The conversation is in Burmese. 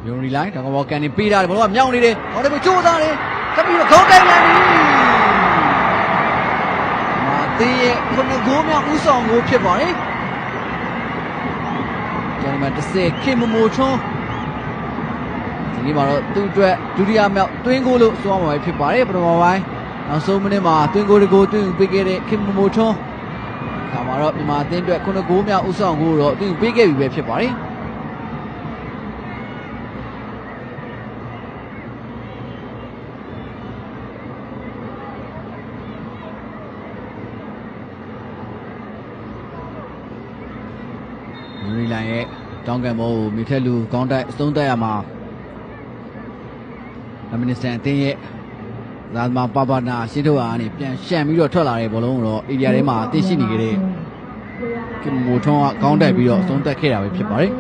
ယုံရီလိုက်တောင်ကဘောကန်နေပေးတာတယ်ဘောလုံးကမြောင်းနေတယ်ဟောတယ်ကိုကြိုးစားတယ်တပီတော့ခေါင်းတိုက်လိုက်ပြီမာသေးရဲ့ခုနဂိုးမြောက်ဦးဆောင်ကိုဖြစ်ပါတယ်ကျန်မှာ10ခင်မမိုထွန်းဒီနေ့မှာတော့သူ့အတွက်ဒုတိယမြောက်တွင်းကိုလို့ဆိုရမှာဖြစ်ပါတယ်ပထမပိုင်းနောက်ဆုံးမိနစ်မှာတွင်းကိုတကိုတွင်းပေးခဲ့တဲ့ခင်မမိုထွန်းဒါမှာတော့မြန်မာအသင်းအတွက်ခုနဂိုးမြောက်ဦးဆောင်ကိုတော့တွင်းပေးခဲ့ပြီပဲဖြစ်ပါတယ်ရီလိုင်းရဲ့တောင်းကန်ဘောကိုမြေထက်လူကောင်းတိုက်အဆုံးတက်ရမှာအမနစ္စတန်အသင်းရဲ့ဇာမပါပါနာရှင်းထုတ်အားနဲ့ပြန်ရှံပြီးတော့ထွက်လာတဲ့ဘောလုံးကိုတော့အေရီယာထဲမှာအသင်းရှိနေကြတဲ့ကင်မိုထွန်းကကောင်းတိုက်ပြီးတော့အဆုံးတက်ခဲ့တာပဲဖြစ်ပါတယ်